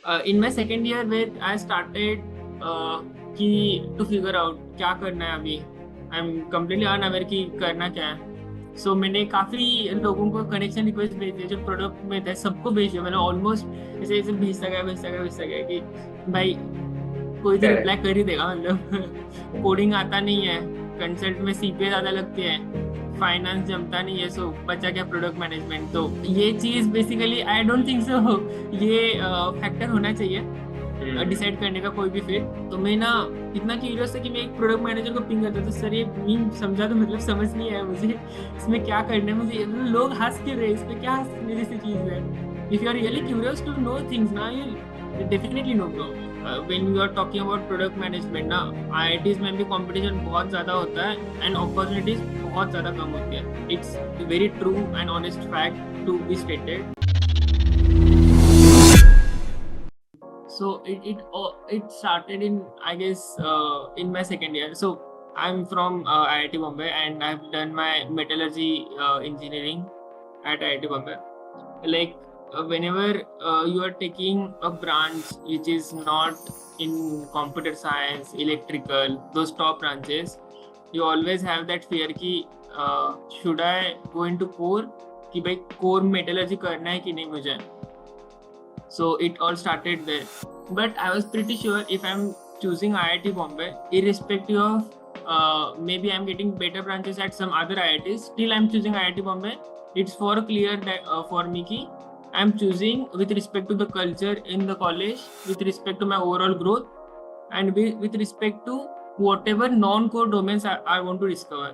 In my second year where I started कि to figure out क्या करना है अभी. I'm completely unaware कि करना क्या है. So मैंने काफी लोगों को कनेक्शन रिक्वेस्ट भेज दिए जो प्रोडक्ट में थे, सबको भेज दिया मैंने ऑलमोस्ट. ऐसे ऐसे भेजता गया कि भाई कोई तो रिप्लाई करेक्ट। कर ही देगा मतलब. कोडिंग आता नहीं है, कंसल्ट में सीपीए ज्यादा लगती है, फाइनेंस जमता नहीं है, सो बचा क्या प्रोडक्ट मैनेजमेंट. तो ये चीज basically I don't think so ये फैक्टर होना चाहिए हम्म। डिसाइड करने का कोई भी फिर. तो मैं ना इतना क्यूरियस था कि मैं एक प्रोडक्ट मैनेजर को पिंग करता था, सर ये मीम समझा तो मतलब समझ नहीं आया मुझे, इसमें क्या करना है मुझे. लोग हंस क्यों रहे, इसमें क्या हंसने जैसी चीज है. If you are really curious to know things ना, you definitely know bro. When you are talking about product management ना, आईआईटीज में भी कंपटीशन बहुत ज्यादा होता है एंड अपॉर्चुनिटीज बहुत ज्यादा कम होती है. It's very true and honest fact to be stated. So it started in, I guess, in my second year. So I'm from IIT Bombay and I've done my metallurgy engineering at IIT Bombay. Like whenever you are taking a branch which is not in computer science, electrical, those top branches, you always have that fear कि should I go into core, कि भाई core metallurgy करना है कि नहीं मुझे. So it all started there. But I was pretty sure if I'm choosing IIT Bombay, irrespective of maybe I'm getting better branches at some other IITs, still I'm choosing IIT Bombay. It's for clear that for me ki I'm choosing with respect to the culture in the college, with respect to my overall growth, and with respect to whatever non-core domains I want to discover.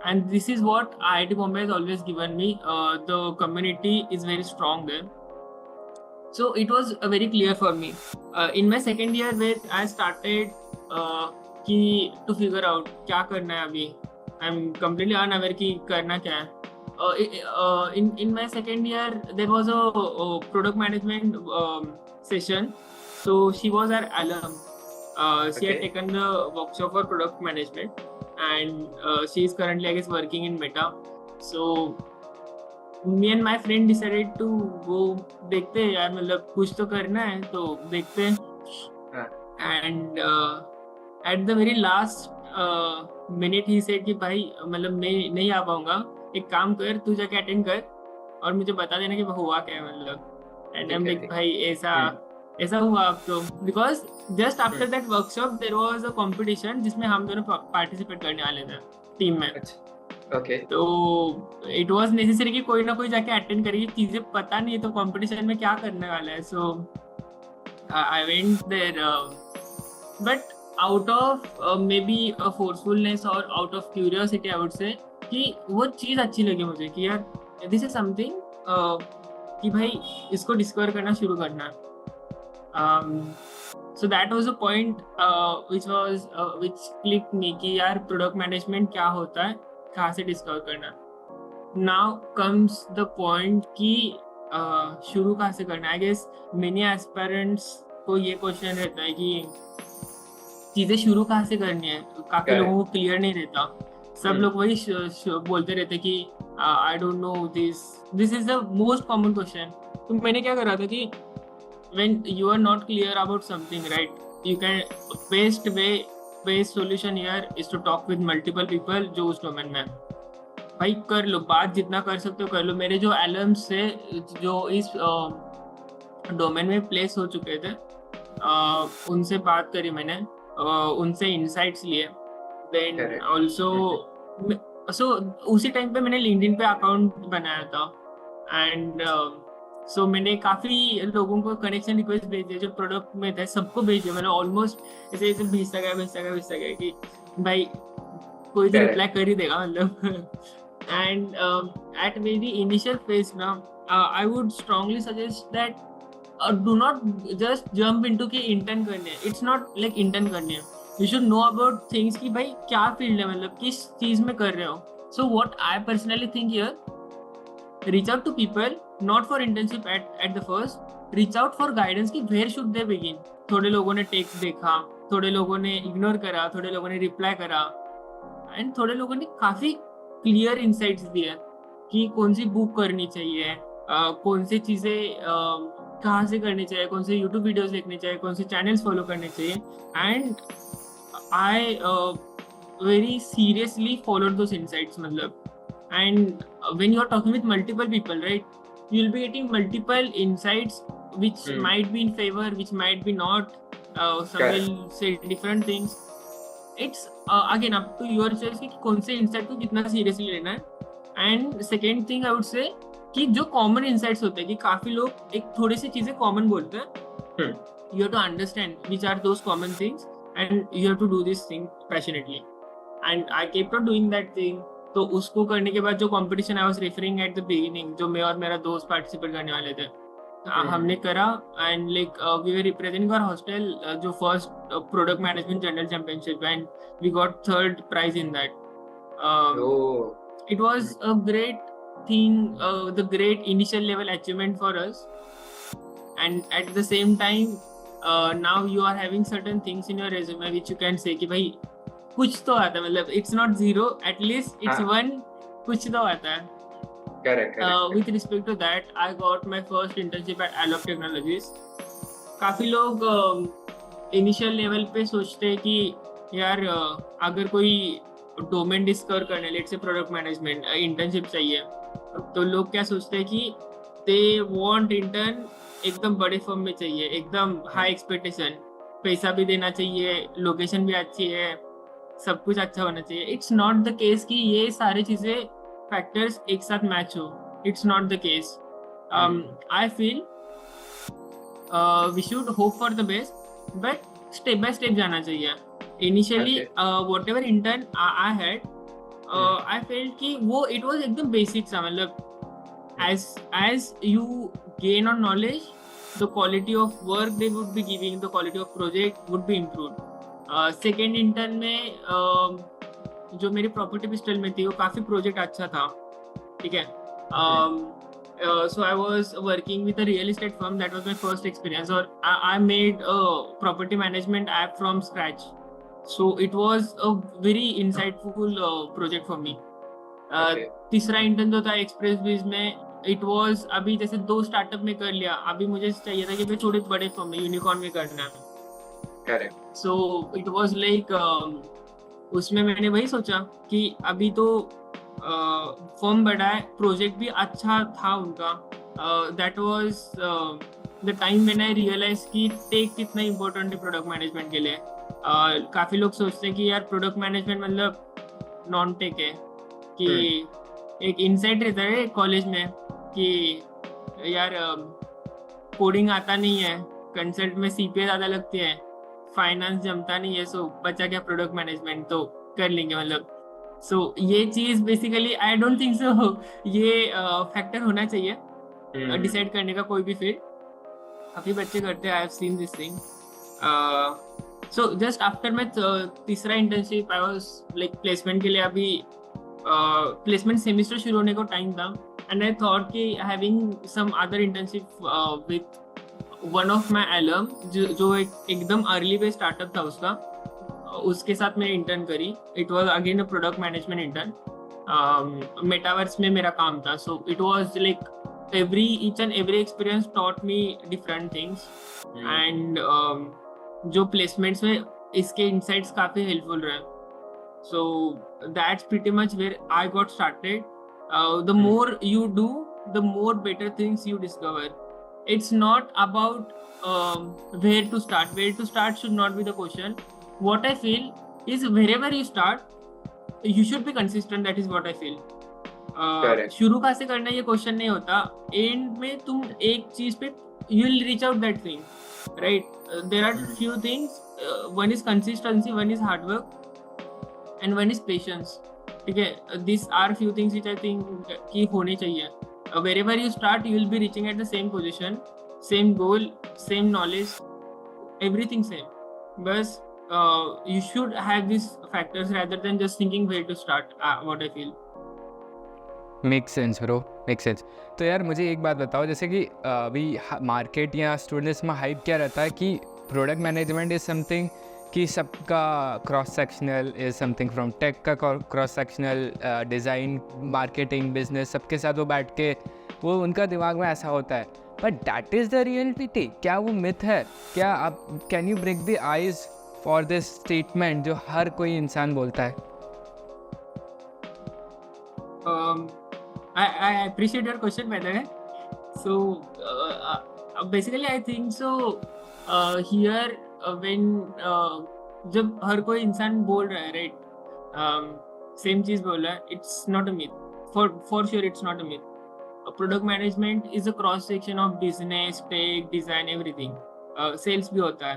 And this is what IIT Bombay has always given me. The community is very strong there, so it was very clear for me. In my second year where I started कि to figure out क्या करना है अभी. I'm completely unaware कि करना क्या है. In my second year there was a product management session. So she was our alum. She had okay. taken the workshop for product management, and she is currently, I guess, working in Meta. So me and my friend decided to वो, देखते हैं यार मतलब कुछ तो करना है तो देखते हैं. हाँ। And at the very last minute he said कि भाई मतलब मैं नहीं आ पाऊंगा, एक काम कर तू जाके अटेंड कर और मुझे बता देना कि हुआ क्या है मतलब. एंड आई एम ठीक है, लाइक ठीक। भाई ऐसा हम्म। ऐसा हुआ अब तो. Because just after hmm. That workshop there was a competition जिसमें हम दोनों पार्टिसिपेट करने वाले थे टीम में. अच्छा। ओके। तो इट वाज नेसेसरी कि कोई ना कोई जाके अटेंड करेगी, चीजें पता नहीं है तो कंपटीशन में क्या करने वाला है. So I went there, but out of maybe forcefulness और out of curiosity I would say कि वो चीज अच्छी लगी मुझे कि यार दिस इज समथिंग कि भाई इसको डिस्कवर करना शुरू करना है. So that was a point which click मी कि यार प्रोडक्ट मैनेजमेंट क्या होता है, कहाँ से डिस्कवर करना. नाउ कम्स द पॉइंट कि शुरू कहाँ से करना. आई गेस मेनी एस्पिरेंट्स को ये क्वेश्चन रहता है कि चीजें शुरू कहाँ से करनी है. काफी लोगों को करेक्ट। क्लियर नहीं रहता. सब हम्म। लोग वही बोलते रहते कि I don't know this. This is the most common question. तो मैंने क्या करा था कि when you are not clear about something, right, you can best solution here is to talk with multiple people जो उस डोमेन में है. भाई कर लो बात, जितना कर सकते हो कर लो. मेरे जो एलम्स से जो इस डोमेन में प्लेस हो चुके थे, उनसे बात करी मैंने, उनसे इंसाइट्स लिए. Then correct. ऑल्सो सो उसी टाइम पे मैंने लिंक्डइन पे अकाउंट बनाया था. एंड सो मैंने काफी लोगों को कनेक्शन रिक्वेस्ट भेज दिए जो प्रोडक्ट में थे, सबको भेज दिया मैंने ऑलमोस्ट. ऐसे ऐसे भेजता गया कि भाई कोई तो रिप्लाई करेक्ट। कर ही देगा मतलब. And at very initial phase ना, I would strongly suggest that do not just jump into कि इंटर्न करने है. इट्स नॉट लाइक इंटर्न करने है. You should know about things कि भाई क्या फील्ड है, मतलब किस चीज में कर रहे हो. सो what I personally think here, reach out to people not for internship at the first, reach out for guidance कि where should they begin. थोड़े लोगों ने टेक्स्ट देखा, थोड़े लोगों ने इग्नोर करा, थोड़े लोगों ने रिप्लाई करा, एंड थोड़े लोगों ने काफी क्लियर इंसाइट्स दिए कि कौन सी बुक करनी चाहिए, कौन सी चीजें कहाँ से करनी चाहिए, कौन से यूट्यूब वीडियोस देखने चाहिए, कौन से चैनल्स फॉलो करने चाहिए. And I very seriously followed those insights matlab. And when you are talking with multiple people, right, you'll be getting multiple insights which might be in favor, which might be not. Some Correct. will say different things. It's again up to your choice कि कौन से insight को कितना seriously लेना है. And second thing I would say कि जो common insights होते हैं कि काफी लोग एक थोड़ी सी चीजें common बोलते हैं. You have to understand which are those common things and you have to do this thing passionately. And I kept on doing that thing. तो उसको करने के बाद जो competition I was referring at the beginning, जो मैं और मेरा दोस्त पार्टिसिपेट करने वाले थे, हमने करा. And like we were representing our hostel जो first product management general championship, and we got third prize in that. It was a great thing, the great initial level achievement for us. And at the same time, now you are having certain things in your resume which you can say कि भाई कुछ तो आता है, मतलब it's not zero, at least it's one, कुछ तो आता है. Correct. With respect to that, I got my first internship at Alop Technologies. काफी लोग इनिशियल लेवल पे सोचते हैं कि यार अगर कोई डोमेन डिस्कवर करने, let's say product management internship चाहिए, तो लोग क्या सोचते हैं कि दे वांट इंटर्न एकदम बड़े फर्म में चाहिए, एकदम हाई एक्सपेक्टेशन, पैसा भी देना चाहिए, लोकेशन भी अच्छी है, सब कुछ अच्छा होना चाहिए. इट्स नॉट द केस कि ये सारी चीजें फैक्टर्स एक साथ मैच हो. It's not the case. I feel we should hope for the best, but step by step जाना चाहिए. Initially whatever intern I had, I felt कि वो इट वॉज एकदम बेसिक सा, मतलब as you gain on knowledge, the quality of work they would be giving, the quality of project would be improved. Second intern में जो मेरी property pistol में थी वो काफ़ी प्रोजेक्ट अच्छा था, ठीक है. So I was working with a real estate firm. That was my first experience. और I made a property management app from scratch. So it was a very insightful project for me. तीसरा intern जो था express बीज में, it was अभी जैसे 2 startup में कर लिया, अभी मुझे चाहिए था कि मैं थोड़े बड़े फर्म में यूनिकॉर्न में करना है. Correct. So it was like उसमें मैंने वही सोचा कि अभी तो फर्म बड़ा है, प्रोजेक्ट भी अच्छा था उनका. That was the time when I realise कि टेक कितना इम्पोर्टेंट है प्रोडक्ट मैनेजमेंट के लिए. काफ़ी लोग सोचते हैं कि यार प्रोडक्ट मैनेजमेंट मतलब नॉन टेक है, कि एक इनसाइट रहता है कॉलेज में कि यार कोडिंग आता नहीं है, कंसल्ट में सीपीए ज़्यादा लगती है, फाइनेंस जमता नहीं है, सो बचा क्या प्रोडक्ट मैनेजमेंट तो कर लेंगे, मतलब. सो ये चीज़ basically I don't think so ये फैक्टर होना चाहिए डिसाइड करने का कोई भी फील्ड. काफ़ी बच्चे करते हैं, I have seen this thing. So just after मैं तीसरा internship I was like placement के लिए, अभी प्लेसमेंट सेमिस्टर शुरू होने को टाइम था, एंड आई थॉट कि having some other internship with one of my alum जो एकदम अर्ली पे स्टार्टअप था उसका, उसके साथ मैंने इंटर्न करी. It was again a product management intern. Metaverse में मेरा काम था. So it was like each and every experience taught me different things. And जो प्लेसमेंट्स में इसके इंसाइट्स काफ़ी हेल्पफुल रहे. So that's pretty much where I got started. The more you do, the more better things you discover. It's not about where to start. Where to start should not be the question. What I feel is wherever you start, you should be consistent. That is what I feel. शुरू कहाँ से करना ये question नहीं होता. And में तुम एक चीज पे you will reach out that thing, right? There are few things. One is consistency, one is hard work, and one is patience. ठीक है, these are few things which I think कि होने चाहिए. Wherever you start, you will be reaching at the same position, same goal, same knowledge, everything same. बस you should have these factors rather than just thinking where to start. What I feel. Make sense bro, make sense. तो यार मुझे एक बात बताओ, जैसे कि अभी मार्केट या स्टूडेंट्स में हाइप क्या रहता है कि प्रोडक्ट मैनेजमेंट इज़ समथिंग कि सबका cross sectional is something from tech का cross sectional, design, marketing, business, सबके साथ वो बैठ के वो उनका दिमाग में ऐसा होता है. But that is the reality. क्या वो मिथ है? क्या आप can you break the ice for this statement जो हर कोई इंसान बोलता है? I appreciate your question, by the way. So basically I think so here when जब हर कोई इंसान बोल रहा है, राइट, सेम चीज बोल रहा है, it's not a myth. For sure it's not a myth. Product management is a cross section of business, tech, design, everything. Sales भी होता है,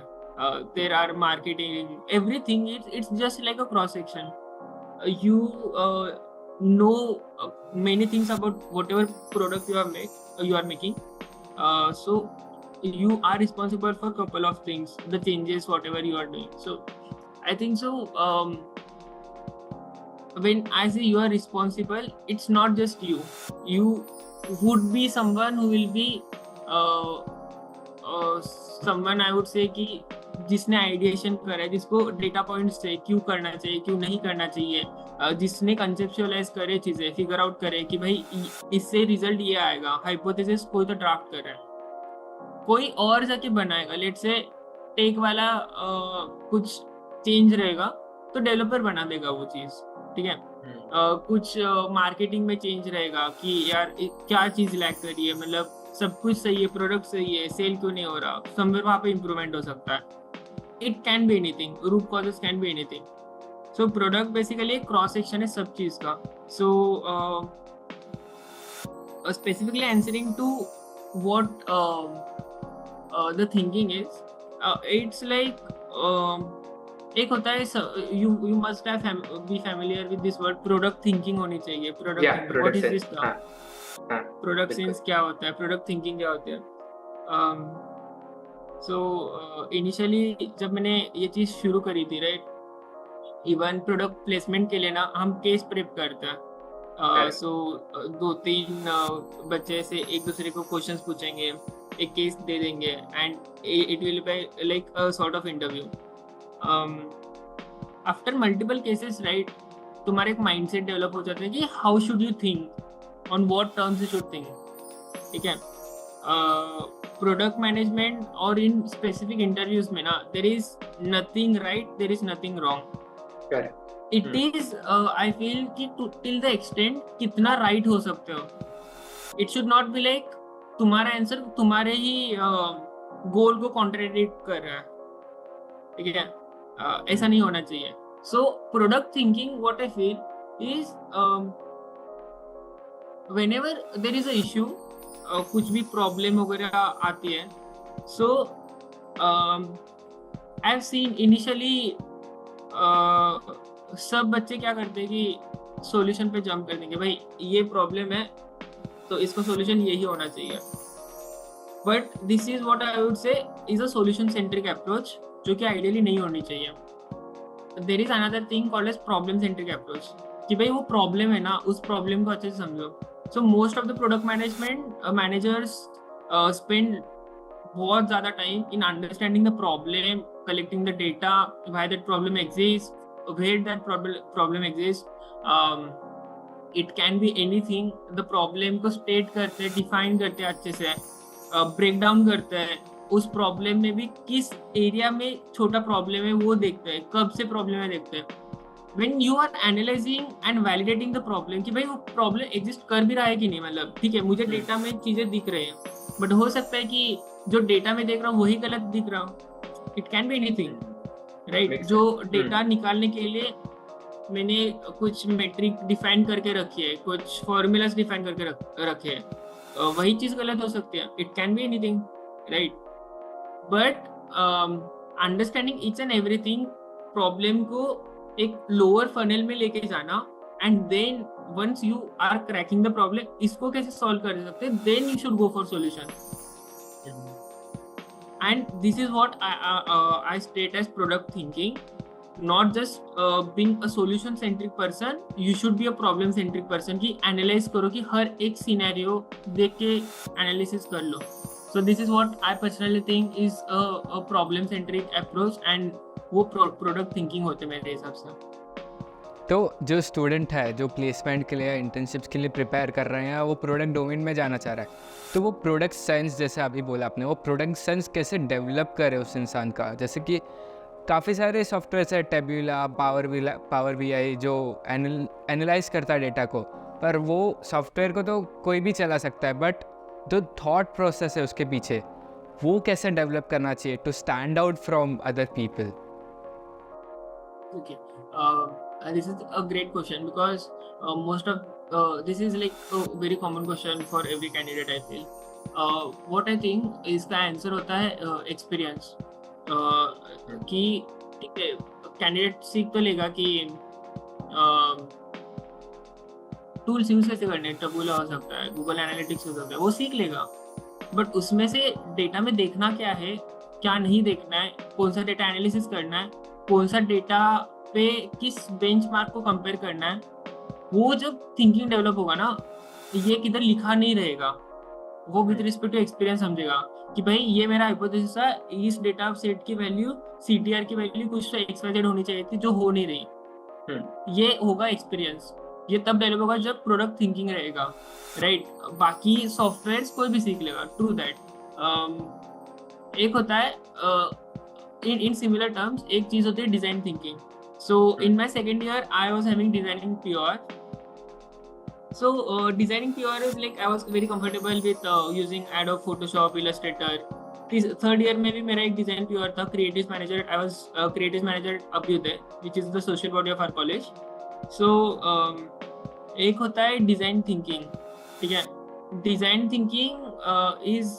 there are marketing, everything. It's just like a cross section. You know many things about whatever product you are making. So you are responsible for a couple of things, the changes whatever you are doing. So I think so when I say you are responsible, it's not just you. You would be someone who will be someone I would say कि जिसने ideation करा है, जिसको data points से क्यों करना चाहिए, क्यों नहीं करना चाहिए, जिसने कंसेप्चुअलाइज करे चीजें, फिगर आउट करे कि भाई इससे रिजल्ट ये आएगा. हाइपोथेसिस कोई तो ड्राफ्ट कर रहा है, कोई और जाके बनाएगा. लेट से टेक वाला कुछ चेंज रहेगा तो डेवलपर बना देगा वो चीज, ठीक है. कुछ मार्केटिंग में चेंज रहेगा कि यार क्या चीज लैग कर रही है, मतलब सब कुछ सही है, प्रोडक्ट सही है, सेल क्यों नहीं हो रहा, समवेयर वहाँ पे इम्प्रूवमेंट हो सकता है. It can be anything, root causes can be anything. So product basically एक क्रॉस सेक्शन है सब चीज का. So specifically answering to what the thinking is, it's like एक होता है, you must have be familiar with this word, product thinking होनी चाहिए. Product thinking, what is this term? Product sense क्या होता है, product thinking क्या होता है. So initially जब मैंने ये चीज शुरू करी थी, राइट, इवन प्रोडक्ट प्लेसमेंट के लिए ना हम केस प्रेप करते हैं. सो 2-3 बच्चे से एक दूसरे को क्वेश्चंस पूछेंगे, एक केस दे देंगे, and it will be like a sort of interview. After multiple cases, right, तुम्हारा एक माइंडसेट डेवलप हो जाता है कि how should you think, on what terms you should think, ठीक है. प्रोडक्ट मैनेजमेंट और इन स्पेसिफिक इंटरव्यूज में ना there is nothing right, there is nothing wrong. It is I feel कि टिल द एक्सटेंट कितना राइट हो सकते हो. It should not be like तुम्हारा आंसर तुम्हारे ही गोल को कॉन्ट्रडिक्ट कर रहा है, ठीक है. ऐसा नहीं होना चाहिए. So product thinking what I feel is whenever there is a issue, कुछ भी प्रॉब्लम वगैरह आती है, so I have seen initially सब बच्चे क्या करते हैं कि सॉल्यूशन पे जंप कर देंगे, भाई ये प्रॉब्लम है तो इसका सॉल्यूशन यही होना चाहिए. But this is what I would say is a solution centric approach, जो कि आइडियली नहीं होनी चाहिए. There is another thing called as problem centric approach, कि भाई वो प्रॉब्लम है ना, उस प्रॉब्लम को अच्छे से समझो. So most of the product management managers spend बहुत ज़्यादा time in understanding the problem, collecting the data, why that problem exist, where that problem exists. It can be anything. The problem को state करते हैं, define करते हैं अच्छे से, break down करते हैं. उस प्रॉब्लम में भी किस एरिया में छोटा प्रॉब्लम है वो देखते हैं, कब से प्रॉब्लम है देखते हैं. When you are analyzing and validating the problem कि भाई वो प्रॉब्लम एग्जिस्ट कर भी रहा है कि नहीं, मतलब ठीक है मुझे डेटा में चीज़ें दिख रही हैं, बट हो सकता है कि जो डेटा में देख रहा हूँ वही गलत दिख रहा हूँ. It can be anything, right. जो डेटा निकालने के लिए मैंने कुछ मेट्रिक डिफाइन करके रखी है, कुछ फॉर्मूलाज डिफाइन करके रखे हैं, वही चीज़ गलत हो सकती है. It can be anything, right. But understanding each and everything, problem को एक लोअर फनल में लेके जाना, and then once you are cracking the problem, इसको कैसे सॉल्व कर सकते हैं, then you should go for solution. And this is what I state as product thinking, not just being a solution centric person. You should be a problem centric person कि analyze करो कि हर एक scenario देख के analysis कर लो. So this is what I personally think is a problem centric approach, and वो product thinking होते मेरे हिसाब से. तो जो स्टूडेंट है जो प्लेसमेंट के लिए इंटर्नशिप्स के लिए प्रिपेयर कर रहे हैं वो प्रोडक्ट डोमेन में जाना चाह रहा है, तो वो प्रोडक्ट सेंस जैसे अभी बोला आपने, वो प्रोडक्ट सेंस कैसे डेवलप करे उस इंसान का? जैसे कि काफ़ी सारे सॉफ्टवेयर है, टेब्यूला, पावर बीआई जो एनालाइज करता है डेटा को, पर वो सॉफ्टवेयर को तो कोई भी चला सकता है, बट जो थॉट प्रोसेस है उसके पीछे वो कैसे डेवलप करना चाहिए to stand out from other people? Okay. This is a great question because most of this is like a very common question for every candidate. I feel. What I think इसका answer होता है experience. कि ठीक है, candidate सीख तो लेगा कि टूल्स यूज कैसे करने, टबूला हो सकता है, गूगल एनालिटिक्स हो सकता है, वो सीख लेगा. बट उसमें से डेटा में देखना क्या है, क्या नहीं देखना है, कौन सा डेटा एनालिसिस करना है, कौन सा डेटा पे किस बेंचमार्क को कंपेयर करना है, वो जब थिंकिंग डेवलप होगा ना, ये किधर लिखा नहीं रहेगा, वो विद रिस्पेक्ट टू एक्सपीरियंस समझेगा कि भाई ये मेरा हाइपोथेसिस है, इस डेटा सेट की वैल्यू, सीटीआर की वैल्यू कुछ तो एक्सवाइजेड होनी चाहिए थी जो हो नहीं रही. ये होगा एक्सपीरियंस. ये तब डेवलप होगा जब प्रोडक्ट थिंकिंग रहेगा, राइट. बाकी सॉफ्टवेयर कोई भी सीख लेगा, ट्रू दैट. एक होता है इन सिमिलर टर्म्स, एक चीज होती है design thinking. So in my second year I was having designing pure. So designing PR is like I was very comfortable with using Adobe Photoshop, Illustrator. Third year में भी मेरा एक design PR था, creative manager. I was creative manager at Abhyuday, which is the social body of our college. So एक होता है design thinking, ठीक है. Design thinking is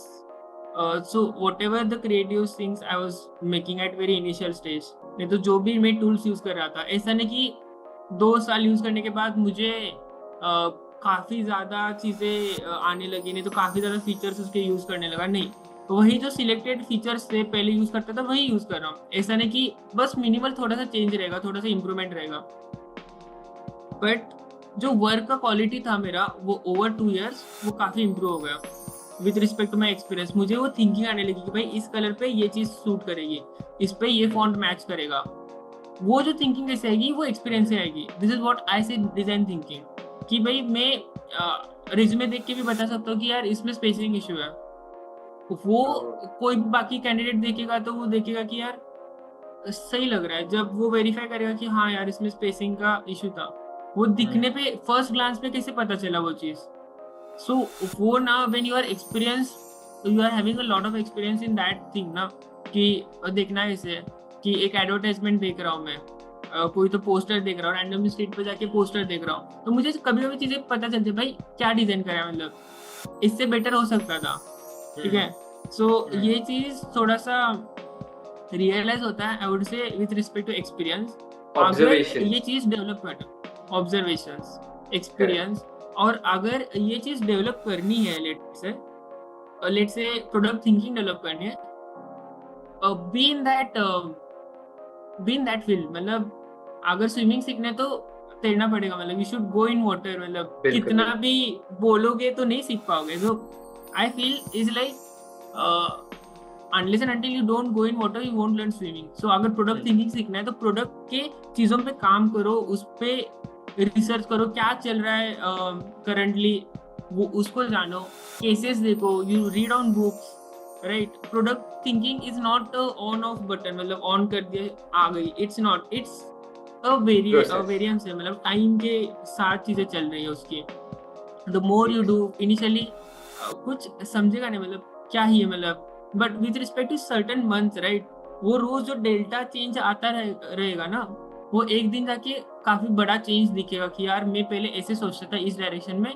so whatever the creative things I was making at very initial stage. नहीं तो जो भी मैं tools use कर रहा था, ऐसा नहीं कि 2 साल यूज करने के बाद मुझे काफ़ी ज़्यादा चीज़ें आने लगी, नहीं तो काफ़ी ज़्यादा फीचर्स उसके यूज़ करने लगा. नहीं, तो वही जो सिलेक्टेड फीचर्स थे पहले यूज़ करता था वही यूज़ कर रहा हूँ. ऐसा नहीं कि बस मिनिमल थोड़ा सा चेंज रहेगा, थोड़ा सा इम्प्रूवमेंट रहेगा. बट जो वर्क का क्वालिटी था मेरा, वो ओवर 2 years वो काफ़ी इम्प्रूव हो गया with respect to my experience. मुझे वो थिंकिंग आने लगी कि भाई इस कलर पे ये चीज़ सूट करेगी, इस पे ये फॉन्ट मैच करेगा. वो जो थिंकिंग कैसे आएगी, वो एक्सपीरियंस से आएगी. दिस इज व्हाट आई से डिजाइन थिंकिंग. कि भाई मैं रिज्यूमे देख के भी बता सकता हूँ कि यार इसमें स्पेसिंग इशू है. वो कोई भी बाकी कैंडिडेट देखेगा तो वो देखेगा कि यार सही लग रहा है. जब वो वेरीफाई करेगा कि हाँ यार इसमें स्पेसिंग का इशू था, वो दिखने पे फर्स्ट ग्लांस पे कैसे पता चला वो चीज़. सो वो ना when you are experience, you are having a lot of experience in that thing ना, कि देखना ऐसे कि एक एडवर्टाइजमेंट देख रहा हूँ मैं, कोई तो पोस्टर देख रहा हूँ, रैंडमली स्ट्रीट पे जाके पोस्टर देख रहा हूँ, तो मुझे कभी कभी चीज़ें पता चलती है भाई क्या डिजाइन करा है, मतलब इससे बेटर हो सकता था. ठीक है. सो ये चीज़ थोड़ा सा रियलाइज होता है I would say with respect to experience. अगर ये चीज़ डेवलप कर, ऑब्जर्वेशंस, एक्सपीरियंस, और अगर ये चीज़ डेवलप करनी है, लेट से प्रोडक्ट थिंकिंग डेवलप करनी है, बी इन दैट फील्ड. मतलब अगर स्विमिंग सीखना है तो तैरना पड़ेगा, मतलब you should go in water. मतलब कितना भी बोलोगे तो नहीं सीख पाओगे. So I feel is like unless and until you don't go in water you won't learn swimming. So अगर प्रोडक्ट थिंकिंग सीखना है तो प्रोडक्ट के चीज़ों पे काम करो, उस पे रिसर्च करो, क्या चल रहा है करंटली, वो उसको जानो, केसेस देखो, you read on books, right. Product thinking is not on off button, मतलब ऑन कर दिए आ गई. इट्स नॉट, इट्स वेरिएंस है, मतलब टाइम के साथ चीजें चल रही है उसकी. The more you do initially कुछ समझेगा नहीं, मतलब क्या ही है, मतलब but with respect to certain months, right, वो रोज जो डेल्टा चेंज आता रहेगा ना, वो एक दिन जाके काफी बड़ा चेंज दिखेगा कि यार मैं पहले ऐसे सोचता था इस डायरेक्शन में,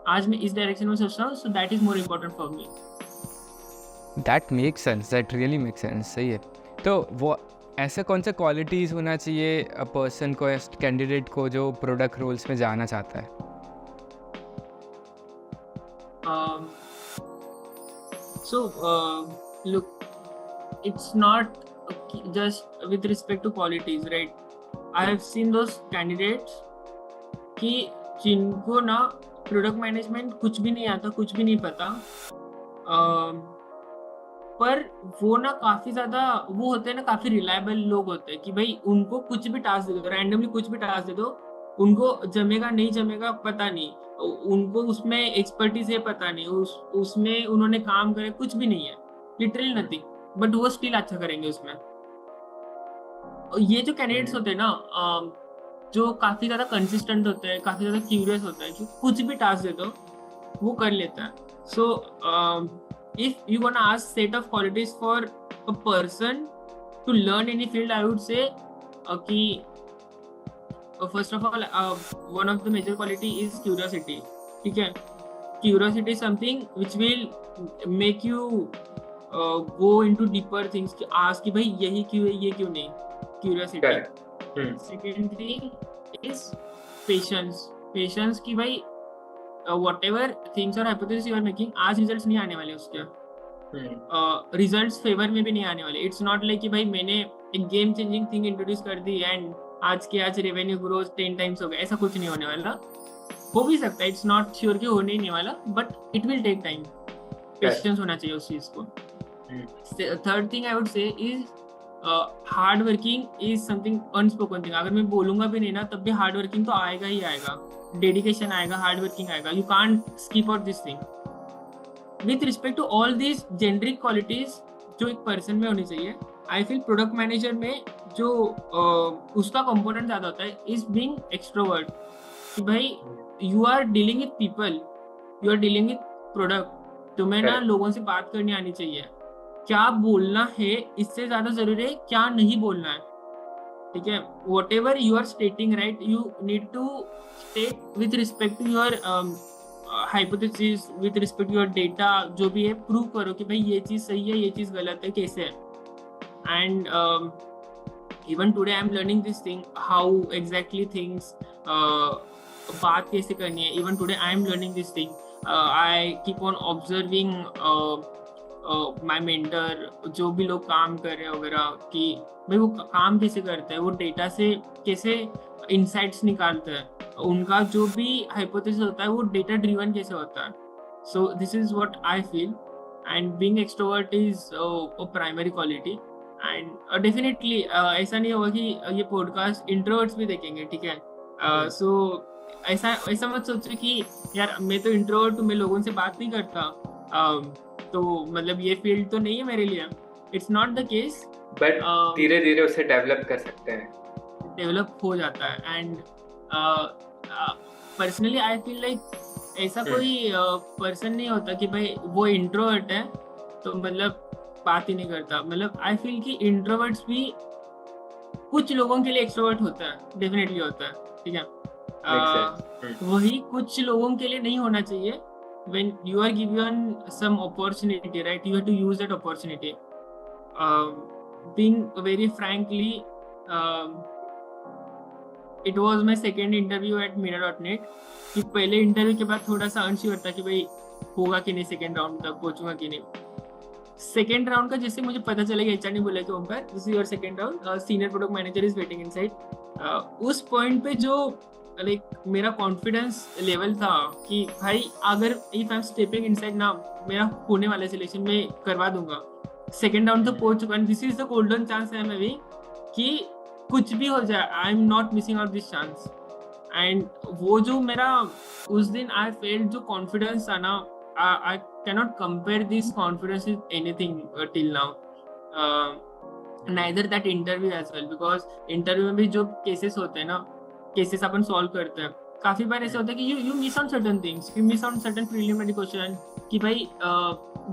आज मैं इस डायरेक्शन में सोच रहा हूँ. So that is more important for me. That makes sense, that really makes sense. सही है. तो वो ऐसे कौन से क्वालिटीज़ होना चाहिए अ पर्सन को, कैंडिडेट को, जो प्रोडक्ट रोल्स में जाना चाहता है? So look, it's not just with respect to qualities, right? I have seen those candidates कि जिनको ना प्रोडक्ट मैनेजमेंट कुछ भी नहीं आता, कुछ भी नहीं पता, पर वो ना काफ़ी ज़्यादा वो होते हैं ना, काफ़ी रिलायबल लोग होते हैं कि भाई उनको कुछ भी टास्क दे दो, रैंडमली कुछ भी टास्क दे दो, उनको जमेगा नहीं जमेगा पता नहीं, उनको उसमें एक्सपर्टीज है पता नहीं, उसमें उन्होंने काम करे कुछ भी नहीं है, लिटरली नथिंग, बट वो स्टिल अच्छा करेंगे उसमें। और ये जो कैंडिडेट्स होते हैं ना, जो काफी ज्यादा कंसिस्टेंट होते हैं, काफी ज्यादा क्यूरियस होते हैं, कि कुछ भी टास्क दे दो वो कर लेता है। So if you want ask set of qualities for a person to learn any field, I would say कि first of all one of the major quality is curiosity. ठीक है, curiosity is something which will make you go into deeper things, कि ask कि भाई यही क्यों है, ये क्यों नहीं, curiosity. Second thing is patience. Patience की भाई whatever things or hypothesis you are making, आज रिजल्ट्स नहीं आने वाले उसके, रिजल्ट्स फेवर में भी नहीं आने वाले। इट्स नॉट लाइक कि भाई मैंने एक गेम चेंजिंग थिंग इंट्रोड्यूस कर दी एंड आज के आज रेवेन्यू ग्रोथ 10 टाइम्स हो गया, ऐसा कुछ नहीं होने वाला। हो भी सकता है, इट्स नॉट श्योर कि होने ही नहीं वाला, but it will take time. Patience होना चाहिए उस चीज को। Third thing I would say is hard working is something unspoken thing. अगर मैं बोलूंगा भी नहीं ना तब भी हार्ड वर्किंग तो आएगा ही आएगा, डेडिकेशन आएगा, हार्ड वर्किंग आएगा, you can't skip out this thing. With respect to all these generic qualities जो एक पर्सन में होनी चाहिए, आई फील प्रोडक्ट मैनेजर में जो उसका कंपोनेंट ज्यादा होता है इज बीइंग एक्सट्रोवर्ट। कि भाई you are dealing with people, you are dealing with product, तुम्हें ना लोगों से बात करनी आनी चाहिए, क्या बोलना है इससे ज्यादा जरूरी है क्या नहीं बोलना है। ठीक है, whatever you are stating right, you need to state with respect to your hypothesis, with respect to your data, जो भी है प्रूव करो कि भाई ये चीज सही है, ये चीज गलत है, कैसे है। And even today I am learning this thing, how exactly things, बात कैसे करनी है। Even today I am learning this thing, I keep on observing my mentor, जो भी लोग काम कर रहे हैं वगैरह, कि भाई वो काम कैसे करते हैं, वो डेटा से कैसे इंसाइट्स निकालते हैं, उनका जो भी हाइपोथेसिस होता है वो डेटा ड्रिवन कैसे होता है। So this is what I feel, and being extrovert is a primary quality. And definitely ऐसा नहीं होगा कि ये पॉडकास्ट इंट्रोवर्ट्स भी देखेंगे। ठीक है, सो ऐसा ऐसा मत सोचो कि यार मैं तो इंट्रोवर्ट हूँ, मैं लोगों से बात नहीं करता, तो मतलब ये फील्ड तो नहीं है मेरे लिए। It's not the case, but धीरे धीरे उसे डेवलप कर सकते हैं, डेवलप हो जाता है। And personally I feel like ऐसा कोई पर्सन नहीं होता कि भाई वो इंट्रोवर्ट है तो मतलब बात ही नहीं करता। मतलब आई फील कि इंट्रोवर्ट्स भी कुछ लोगों के लिए एक्सट्रोवर्ट होता है, डेफिनेटली होता है। ठीक है, वही कुछ लोगों के लिए नहीं होना चाहिए। when you are given some opportunity, right, you have to use that opportunity. Being very frankly, it was my second interview at Mira.net, कि पहले इंटरव्यू के बाद थोड़ा सा अनश्योर था कि भाई होगा कि नहीं, सेकेंड राउंड तक पहुंचूंगा कि नहीं। सेकेंड राउंड का जैसे मुझे पता चला कि एचआर ने बोला कि Omkar this is your second round, senior product manager is waiting inside, उस पॉइंट पे जो लाइक मेरा कॉन्फिडेंस लेवल था कि भाई अगर if I am stepping inside ना, मेरा होने वाला सिलेक्शन में करवा दूंगा। सेकेंड राउंड तक पहुंच चुका है, this is the golden chance है अभी कि कुछ भी हो जाए, आई am not missing out this chance. And वो जो मेरा उस दिन आई फेल्ट जो कॉन्फिडेंस था ना, I cannot compare this confidence with anything till now, neither that interview as well, because interview में भी जो केसेस होते हैं ना, केसेस अपन सॉल्व करते हैं, काफी बार ऐसे होता है कि you miss out certain things, you miss out certain preliminary question, कि भाई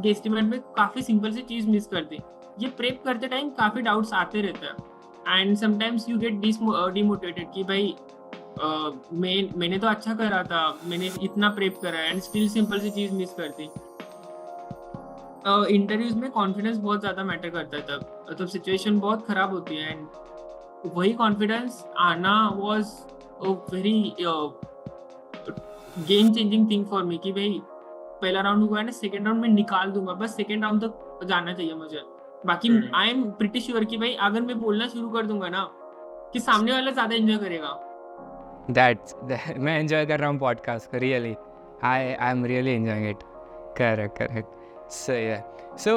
गेस्टिमेट में काफी सिंपल सी चीज मिस कर दी। ये प्रेप करते टाइम काफी डाउट्स आते रहते हैं and sometimes you get demotivated कि भाई मैंने तो अच्छा करा था, मैंने इतना प्रेप करा एंड स्टिल सिंपल सी चीज मिस कर दी। इंटरव्यूज में कॉन्फिडेंस बहुत ज्यादा मैटर करता है, तब सिचुएशन बहुत खराब होती है एंड वही कॉन्फिडेंस आना was a very game changing thing for me, कि भाई पहला राउंड हुआ है ना, सेकेंड राउंड में निकाल दूंगा, बस सेकेंड राउंड तक जाना चाहिए मुझे। बाकी आई एम प्रिटी श्योर कि भाई अगर मैं बोलना शुरू कर दूंगा ना, कि सामने वाला ज्यादा एंजॉय करेगा। मैं एंजॉय कर रहा हूँ पॉडकास्ट को, really I am really enjoying it. Correct सही है। सो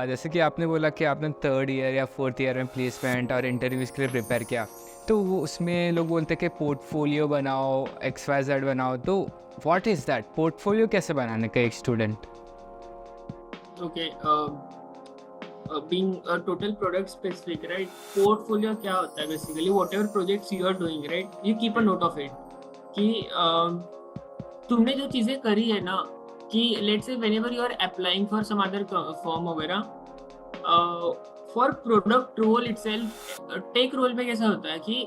जैसे कि आपने बोला कि आपने थर्ड ईयर या फोर्थ ईयर में प्लेसमेंट और इंटरव्यूज़ के लिए प्रिपेयर किया, तो वो उसमें लोग बोलते हैं कि पोर्टफोलियो बनाओ, XYZ बनाओ, तो व्हाट इज़ दैट? पोर्टफोलियो कैसे बनाने का एक student? Okay, being a total product specific, right? Portfolio क्या होता है basically? Whatever projects you are doing, right? You keep a note of it. कि तुमने जो चीज़ें करी है ना, कि let's say whenever you are applying for some other firm वगैरह, for product role itself, tech role में कैसा होता है कि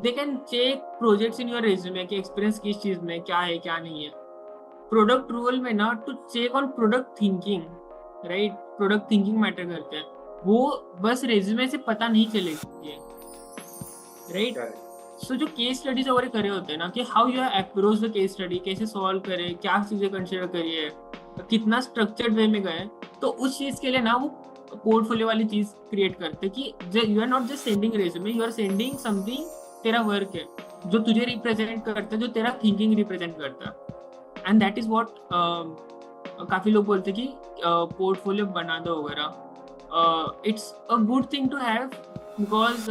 they can check projects in your resume कि experience किस चीज़ में क्या है क्या नहीं है. प्रोडक्ट रोल में ना to check on product thinking, right? Product thinking matter करते हैं, वो बस रेज्यूमे से पता नहीं चलेगी, राइट? सो जो केस स्टडीज वगैरह करे होते हैं ना, कि how you approach the case study, कैसे सॉल्व करे, क्या चीजें कंसिडर करिए, कितना स्ट्रक्चर्ड वे में गए, तो उस चीज के लिए ना वो पोर्टफोलियो वाली चीज क्रिएट करते कि you are not just sending resume, you are sending something, तेरा वर्क है जो तुझे रिप्रेजेंट करता है, जो तेरा थिंकिंग रिप्रेजेंट करता है. एंड दैट इज वॉट काफ़ी लोग बोलते हैं कि पोर्टफोलियो बना दो वगैरह. It's a good thing to have, because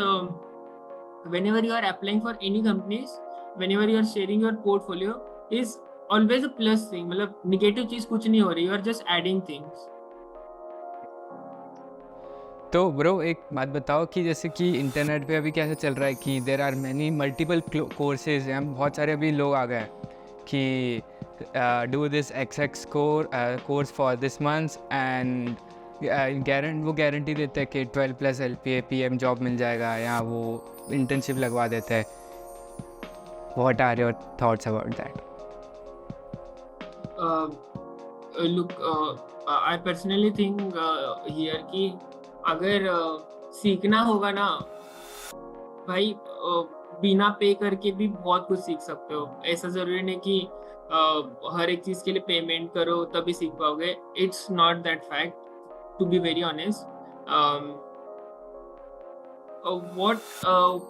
whenever you are applying for any companies, whenever you are sharing your portfolio, is always a plus thing. मतलब negative चीज़ कुछ नहीं हो रही, you are just adding things. तो bro एक बात बताओ कि जैसे कि इंटरनेट पे अभी कैसे चल रहा है कि there are many multiple courses हैं, बहुत सारे अभी लोग आ गए हैं कि do this XX course for this month and वो गारंटी देते हैं कि 12+ LPA PM जॉब मिल जाएगा, या वो इंटर्नशिप लगवा देते हैं. What are your thoughts about that? Look, I personally think here कि अगर सीखना होगा ना भाई, बिना पे करके भी बहुत कुछ सीख सकते हो. ऐसा ज़रूरी नहीं कि हर एक चीज़ के लिए पेमेंट करो तभी सीख पाओगे. It's not that fact, to be very honest. What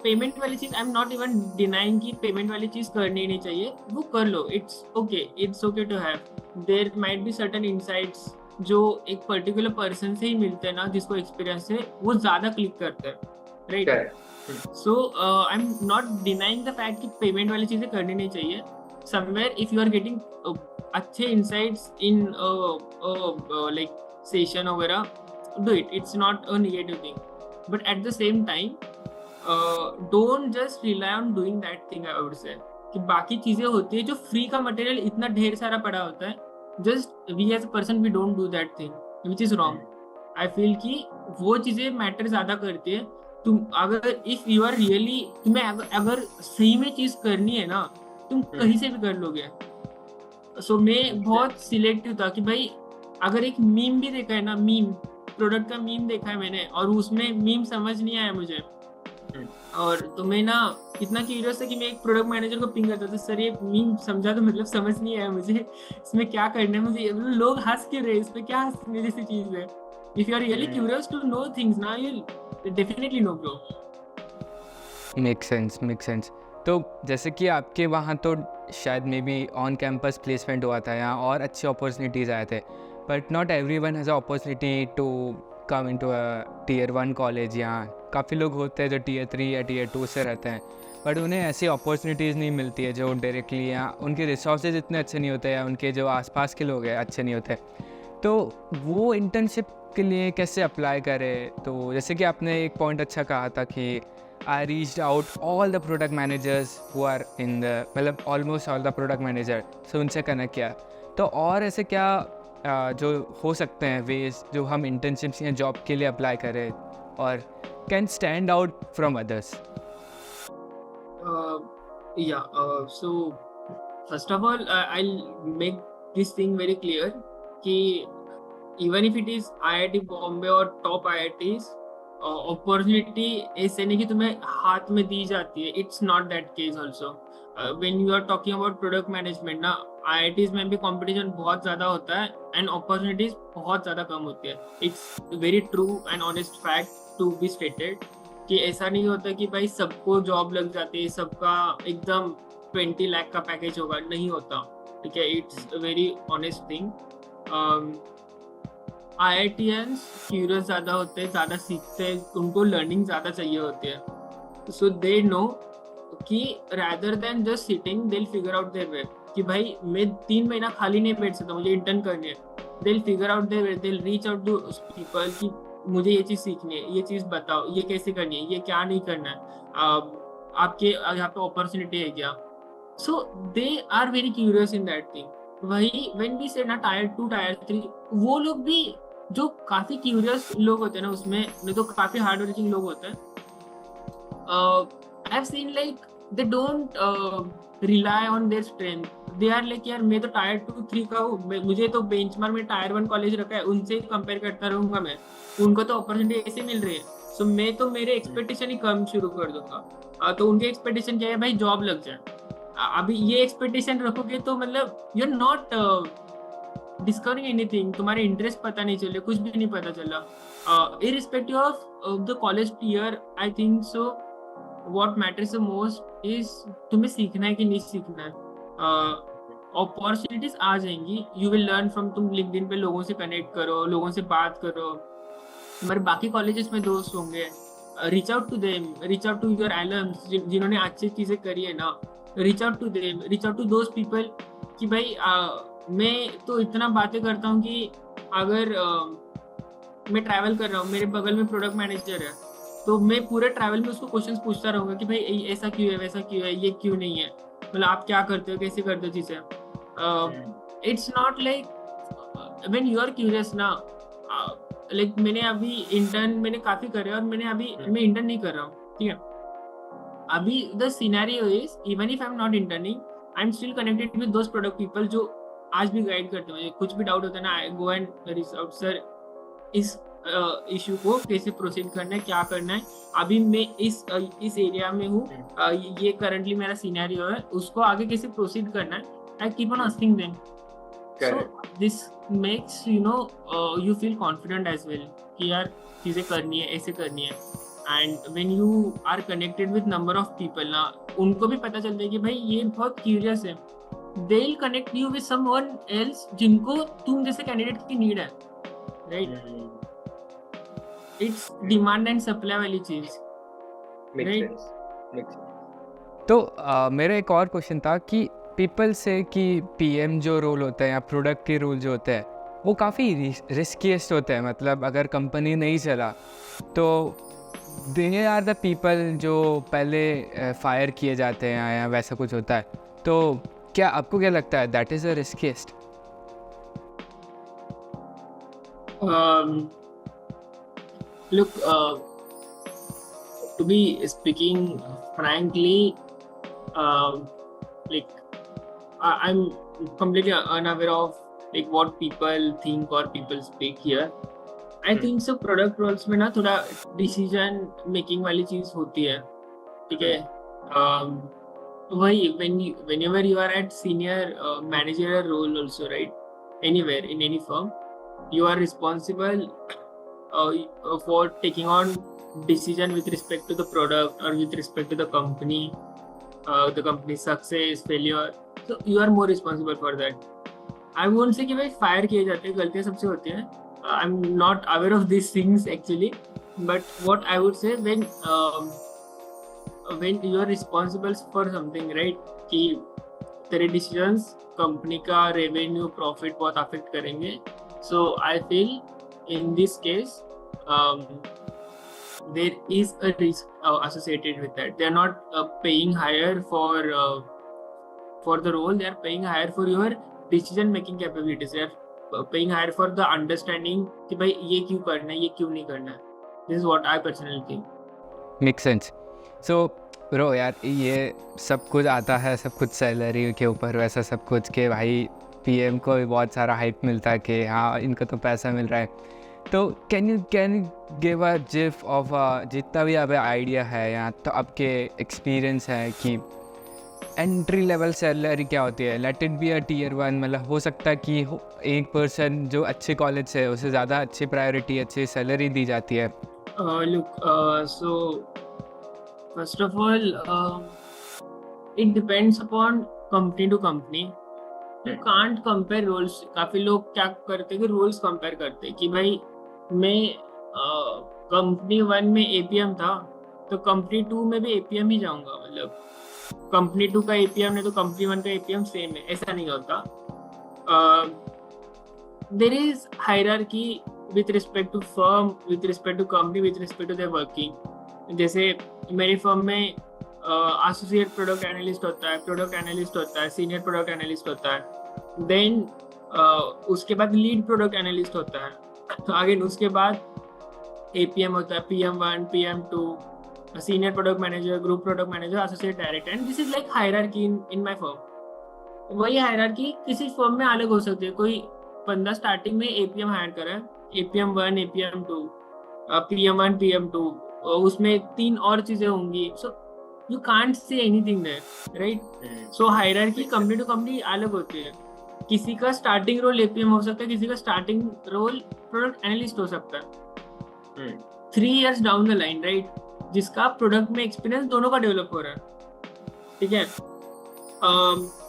payment वाली चीज़, I am not even denying कि पेमेंट वाली चीज़ करनी ही नहीं चाहिए, वो कर लो. It's okay to have. There might be certain insights जो एक पर्टिकुलर पर्सन से ही मिलते हैं ना, जिसको एक्सपीरियंस है, वो ज़्यादा क्लिक करते हैं, right? So I am not denying the fact कि पेमेंट वाली चीज़ें करनी नहीं चाहिए. Somewhere if you are getting अच्छे इनसाइट्स इन लाइक सेशन वगैरह, do it. It's not a negative thing, but at the same time, don't just rely on doing that thing. I would say कि बाकी चीज़ें होती है जो free का material इतना ढेर सारा पड़ा होता है, just we as a person we don't do that thing, which is wrong. I feel कि वो चीज़ें मैटर ज़्यादा करती है. तुम अगर इफ़ यू आर रियली, तुम्हें अगर सही में चीज़ करनी है ना, तुम कहीं से भी कर लोगे. सो मैं बहुत सिलेक्टिव था कि भाई अगर एक मीम भी देखा है ना, मीम प्रोडक्ट का मीम देखा है मैंने, और उसमें मीम समझ नहीं आया मुझे, और तो मैं ना इतना क्यूरियस था कि मैं एक प्रोडक्ट मैनेजर को पिंग करता था, सर ये मीम समझा तो मतलब समझ नहीं आया मुझे, इसमें क्या करना है मुझे, लोग हंस क्यों रहे, इस पे क्या हंसने जैसी चीज़ है. If you are really curious to know things ना, you definitely know bro. Make sense. तो जैसे कि आपके वहाँ तो शायद maybe on campus placement हुआ था यहाँ, और अच्छे अपॉर्चुनिटीज़ आए थे, but not everyone has a opportunity to come into a Tier 1 college. यहाँ काफ़ी लोग होते हैं जो Tier 3 या Tier 2 से रहते हैं, बट उन्हें ऐसी अपॉर्चुनिटीज़ नहीं मिलती है जो डायरेक्टली, यहाँ उनके रिसोर्सेज इतने अच्छे नहीं होते, या उनके जो आसपास के लोग हैं अच्छे नहीं होते. तो वो इंटर्नशिप के लिए कैसे अप्लाई करें? तो जैसे कि आपने एक पॉइंट अच्छा कहा था कि I reached out all the product managers who are in the, मतलब almost all the product manager, so उनसे कनेक्ट किया. तो और ऐसे क्या जो हो सकते हैं वेज जो हम इंटर्नशिप्स या जॉब के लिए अप्लाई करें और can stand out from others? So first of all, I'll make this thing very clear कि even if it is IIT Bombay और top IITs, अपॉर्चुनिटी ऐसे नहीं कि तुम्हें हाथ में दी जाती है. It's not that case also. When you are talking about product management ना, IITs में भी कंपटीशन बहुत ज़्यादा होता है एंड अपॉर्चुनिटीज बहुत ज़्यादा कम होती है. It's very true and honest fact to be stated कि ऐसा नहीं होता कि भाई सबको जॉब लग जाती है, सबका एकदम 20 लाख का पैकेज होगा, नहीं होता. ठीक है, it's very honest thing. IITians curious ज़्यादा होते हैं, ज़्यादा सीखते हैं, उनको लर्निंग ज़्यादा चाहिए होती है. so they know कि rather than just sitting they'll figure out their way कि भाई मैं 3 महीना खाली नहीं बैठ सकता, मुझे इंटर्न करनी है. they'll figure out their way, they'll reach out to people कि मुझे ये चीज़ सीखनी है, ये चीज़ बताओ, ये कैसे करनी है, ये क्या नहीं करना है, आपके यहाँ पे अपॉर्चुनिटी है क्या. so they are very curious in that thing. वही when we say ना टायर 2 टायर 3, वो लोग भी जो काफी क्यूरियस लोग होते हैं ना, उसमें नहीं तो काफी हार्ड वर्किंग लोग होते हैं. I have seen like they don't rely on their strength. They are like यार मैं तो टायर 2 3 का हूँ, मुझे तो बेंचमार्क में टायर 1 कॉलेज रखा है, उनसे कंपेयर करता रहूंगा मैं, उनको तो अपॉर्चुनिटी ऐसे मिल रही है. सो मैं तो मेरे एक्सपेक्टेशन ही कम शुरू कर दूंगा. तो उनके एक्सपेक्टेशन क्या है, भाई जॉब लग जाए. अभी ये एक्सपेक्टेशन रखोगे तो मतलब you are not discovering anything, तुम्हारे इंटरेस्ट पता नहीं चले, कुछ भी नहीं पता चला. Irrespective of the college year, I think so what matters the most is तुम्हें सीखना है कि नहीं सीखना है. अपॉर्चुनिटीज आ जाएंगी, यू विल लर्न फ्रॉम. तुम लिंक्डइन पे लोगों से कनेक्ट करो, लोगों से बात करो, तुम्हारे बाकी कॉलेजेस में दोस्त होंगे, reach out to them, reach out to your alums जिन्होंने अच्छी चीजें करी है ना, reach out to them, reach out to those people कि भाई मैं तो इतना बातें करता हूँ कि अगर मैं ट्रैवल कर रहा हूँ, मेरे बगल में प्रोडक्ट मैनेजर है, तो मैं पूरे ट्रैवल में उसको क्वेश्चंस पूछता रहूँगा कि भाई ऐसा क्यों है, वैसा क्यों है, ये क्यों नहीं है, मतलब आप क्या करते हो, कैसे करते हो चीज़ें. It's not like when you are curious ना. लाइक मैंने अभी इंटर्न मैंने काफ़ी करे और मैं इंटर्न नहीं कर रहा हूँ, ठीक है. अभी the scenario is even if I am not interning, I am still connected with those product people जो आज भी गाइड करते हैं. कुछ भी डाउट होता है ना, I go and reach out, sir इस इशू को कैसे प्रोसीड करना है, क्या करना है. अभी मैं इस एरिया में हूँ, ये करंटली मेरा सिनेरियो है, उसको आगे कैसे प्रोसीड करना है. I keep on asking them. So this makes you feel confident as well कि यार चीज़ें करनी है, ऐसे करनी है. And when you are connected with number of people ना, उनको भी पता चलता है कि भाई ये बहुत क्यूरियस है. they will connect you with someone else जिनको तुम जैसे कैंडिडेट की नीड है, right. It's demand and supply वाली चीज, राइट. तो मेरा एक और क्वेश्चन था कि पीपल से कि पीएम जो रोल होता है या प्रोडक्ट के रोल जो होते हैं वो काफ़ी रिस्कीएस्ट होते हैं. मतलब अगर कंपनी नहीं चला तो दे आर द पीपल जो पहले फायर किए जाते हैं या वैसा कुछ होता है. तो क्या आपको क्या लगता है that is a riskiest? Look, to be speaking frankly, like I'm completely unaware of like what people think or people speak here. I think so product roles में ना थोड़ा decision making वाली चीज होती है, ठीक है. वही whenever you are at senior managerial role also, right, anywhere in any firm, you are responsible for taking on decision with respect to the product or with respect to the company's success, failure. So you are more responsible for that. I won't say कि भाई fire किए जाते हैं, गलतियाँ सबसे होती हैं. I'm not aware of these things actually, but what I would say when you are responsible for something, right, कि तेरे decisions कंपनी का revenue profit बहुत affect करेंगे. So I feel in this case there is a risk associated with that. They are not paying higher for the role, they are paying higher for your decision making capabilities. They are paying higher for the understanding कि भाई ये क्यों करना है, ये क्यों नहीं करना है. This is what I personally think. Makes sense. So bro यार ये सब कुछ आता है, सब कुछ सैलरी के ऊपर वैसा सब कुछ के भाई पीएम को भी बहुत सारा हाइप मिलता है कि हाँ इनको तो पैसा मिल रहा है. तो can you give a GIF of जितना भी अब आइडिया है या तो आपके एक्सपीरियंस है कि एंट्री लेवल सैलरी क्या होती है. Let it be a tier 1, मतलब हो सकता है कि एक पर्सन जो अच्छे कॉलेज से है उसे ज़्यादा अच्छी प्रायोरिटी, अच्छी सैलरी दी जाती है. Look, so first of all, it depends upon company to company. You can't compare roles. काफी लोग क्या करते हैं कि roles compare करते हैं कि भाई मैं कंपनी 1 में एपीएम था तो कंपनी 2 में भी एपीएम ही जाऊंगा, मतलब कंपनी 2 का एपीएम नहीं तो कंपनी 1 का एपीएम सेम है, ऐसा नहीं होता. There is hierarchy with respect to firm, with respect to company, with respect to their working. जैसे मेरी फर्म में एसोसिएट प्रोडक्ट एनालिस्ट होता है, प्रोडक्ट एनालिस्ट होता है, सीनियर प्रोडक्ट एनालिस्ट होता है, देन उसके बाद लीड प्रोडक्ट एनालिस्ट होता है, तो आगे उसके बाद एपीएम होता है, PM1, PM2, senior product manager, group product manager, associate director. And this is like hierarchy in my firm. वही हायरार्की किसी फर्म में अलग हो सकती है. कोई बंदा स्टार्टिंग में एपीएम हायर कर रहा है, APM1, APM2, PM1, PM2, उसमें 3 और चीजें होंगी. So you can't say anything there, right? So hierarchy company to company अलग होती है. किसी का स्टार्टिंग रोल एपीएम हो सकता है, किसी का स्टार्टिंग रोल प्रोडक्ट एनालिस्ट हो सकता है 3 years down the line, right? जिसका प्रोडक्ट में एक्सपीरियंस दोनों का डेवलप हो रहा है, ठीक है.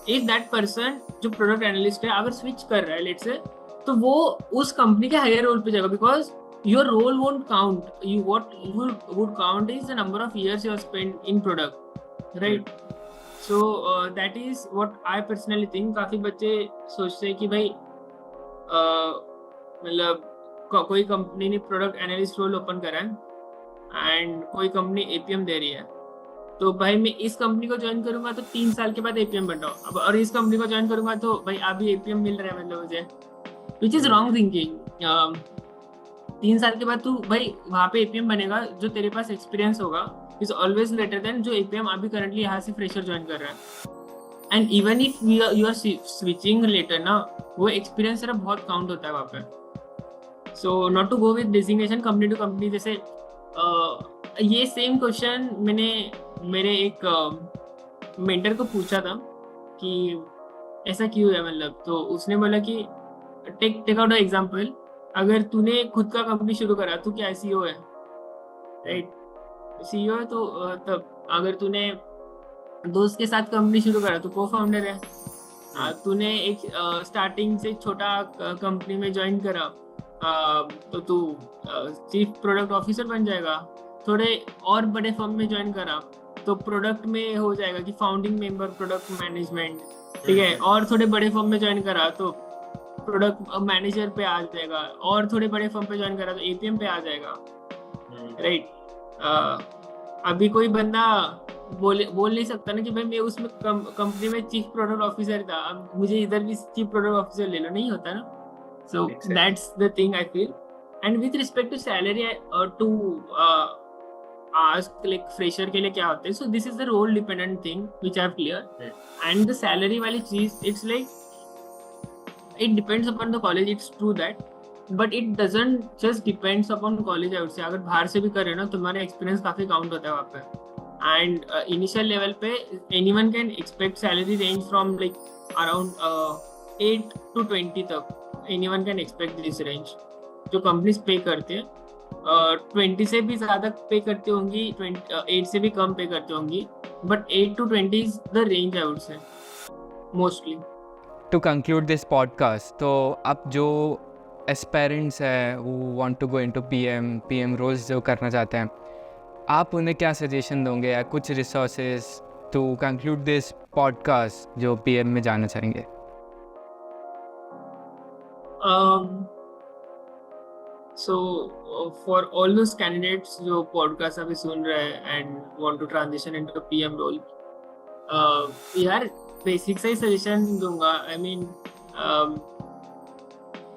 इफ दैट पर्सन जो प्रोडक्ट एनालिस्ट है अगर स्विच कर रहा है लेट्स से, तो वो उस कंपनी के हायर रोल पे जाएगा, because your role won't count. You what you would count is the number of years you have spent in product, right? So that is what I personally think. काफी बच्चे सोचते हैं कि भाई मतलब कोई कंपनी ने प्रोडक्ट एनालिस्ट रोल ओपन करा है एंड कोई कंपनी एपीएम दे रही है, तो भाई मैं इस कंपनी को ज्वाइन करूंगा तो 3 साल के बाद एपीएम बन रहा हूँ अब, और इस कंपनी को ज्वाइन करूंगा तो भाई अभी एपीएम मिल रहा है मतलब मुझे, विच इज रॉन्ग थिंकिंग. 3 साल के बाद तू भाई वहाँ पे एपीएम बनेगा, जो तेरे पास एक्सपीरियंस होगा इज ऑलवेज बेटर देन जो एपीएम अभी करंटली यहाँ से फ्रेशर ज्वाइन कर रहा है. And even if you are switching later ना, वो एक्सपीरियंस तेरा बहुत काउंट होता है वहाँ पे. So not to go with designation company to company. जैसे ये सेम क्वेश्चन मैंने मेरे एक मेंटर को पूछा था कि ऐसा क्यों है, मतलब तो उसने बोला कि टेक आउट एग्जांपल, अगर तूने खुद का कंपनी शुरू करा, तू क्या सीईओ है, राइट? सीईओ है तो तब अगर तूने दोस्त के साथ कंपनी शुरू करा तो को फाउंडर है. तूने एक स्टार्टिंग से छोटा कंपनी में ज्वाइन करा तो तू चीफ प्रोडक्ट ऑफिसर बन जाएगा. थोड़े और बड़े फर्म में ज्वाइन करा तो प्रोडक्ट में हो जाएगा कि फाउंडिंग मेंबर प्रोडक्ट मैनेजमेंट, ठीक है. और थोड़े बड़े फर्म में ज्वाइन करा तो प्रोडक्ट मैनेजर पे आ जाएगा, और थोड़े बड़े फर्म पे ज्वाइन करा तो एपीएम पे आ जाएगा, राइट? अभी कोई बंदा बोल नहीं सकता ना कि भाई मैं उसमें कंपनी में चीफ प्रोडक्ट ऑफिसर था, अब मुझे इधर भी चीफ प्रोडक्ट ऑफिसर ले लो, नहीं होता ना. So that's the thing I feel. And with respect to salary to ask like fresher के लिए क्या होता है, so this is the role dependent thing which I have clear. And the salary वाली चीज it's like it depends upon the college, it's true that, but it doesn't just depends upon college. I would say अगर बाहर से भी कर रहे हो ना, तुम्हारा एक्सपीरियंस काफी काउंट होता है वहाँ पे. एंड इनिशियल लेवल पे anyone can expect salary range from like around 8 to 20 तक. Anyone can expect this range. जो कंपनीज पे करते हैं 20 से भी ज्यादा पे करती होंगी, 8 से भी कम पे करती होंगी, but 8 to 20 is the range I would say mostly. To conclude this podcast, तो अब जो एस्पायरेंट्स है वो want to go into PM roles जो करना चाहते हैं, आप उन्हें क्या सजेशन दोगे या कुछ resources to conclude this podcast जो पीएम में जाना चाहेंगे? So for all those candidates जो पॉडकास्ट अभी सुन रहे हैं and want to transition into PM role, यार बेसिक से ही सजेशन दूंगा. I mean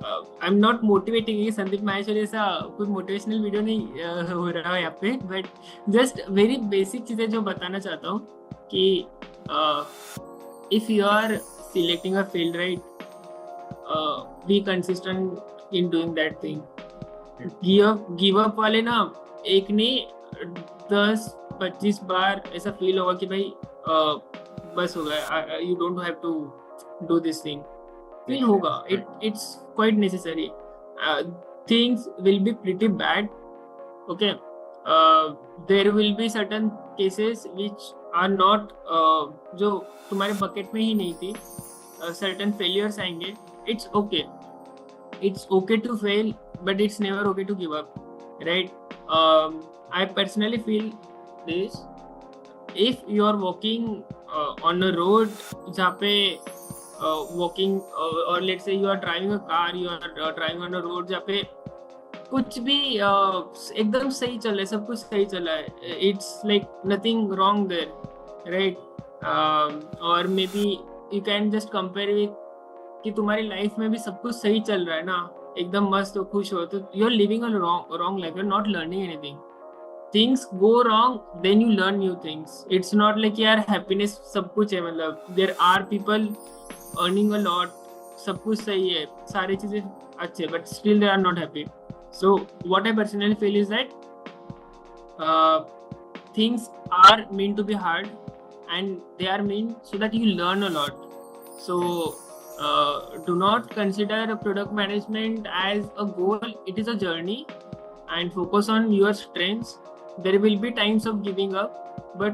I am not motivating, ये संदीप माहेश्वरी ऐसा कोई मोटिवेशनल वीडियो नहीं हो रहा है यहाँ पे, बट जस्ट वेरी बेसिक चीज़ें जो बताना चाहता हूँ कि if you are selecting a field, right, be consistent in doing that thing. Give up वाले ना एक नहीं 10-25 बार ऐसा फील होगा कि भाई बस हो गया, you don't have to do this thing, feel होगा. It's quite necessary. Things will be pretty bad, okay. There will be certain cases which are not, जो तुम्हारे बकेट में ही नहीं थी. सर्टन फेलियर्स आएंगे. It's okay to fail, but it's never okay to give up, right? I personally feel this. If you are walking on a road जहाँ पे walking or let's say you are driving a car, you are driving on a road जहाँ पे कुछ भी एकदम सही चल रहा है, सब कुछ सही चल रहा है, it's like nothing wrong there, right? और may be you can just compare with कि तुम्हारी लाइफ में भी सब कुछ सही चल रहा है ना, एकदम मस्त हो, खुश हो, तो you are living a wrong life, you are not learning anything. Things go wrong then you learn new things. It's not like यार हैप्पीनेस सब कुछ है, मतलब there are people earning a lot, सब कुछ सही है, सारी चीजें अच्छे, but still they are not happy. So what I personally feel is that things are meant to be hard and they are meant so that you learn a lot. So do not consider product management as a goal. It is a journey and focus on your strengths. There will be times of giving up, but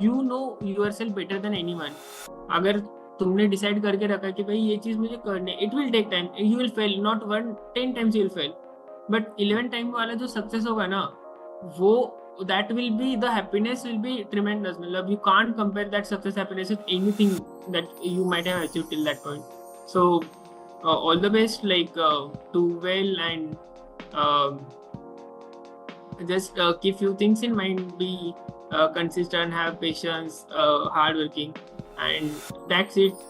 you know yourself better than anyone. अगर तुमने decide करके रखा है कि भाई ये चीज मुझे करनी है, it will take time, you will fail, not 10 times you will fail, but 11 time वाला जो सक्सेस होगा ना, वो that will be, the happiness will be tremendous. मतलब you can't compare that success happiness with anything that you might have achieved till that point. So all the best, like do well and just keep few things in mind, be consistent, have patience, hardworking, and that's it.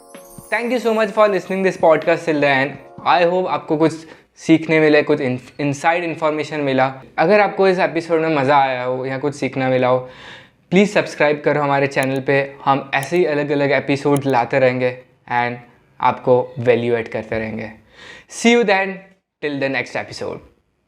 Thank you so much for listening this podcast till the end. I hope आपको कुछ सीखने मिले, कुछ inside information मिला. अगर आपको इस episode में मज़ा आया हो या कुछ सीखना मिला हो, प्लीज़ सब्सक्राइब करो हमारे चैनल पे. हम ऐसे ही अलग अलग एपिसोड लाते रहेंगे एंड आपको वैल्यू ऐड करते रहेंगे. See you then, till the next episode.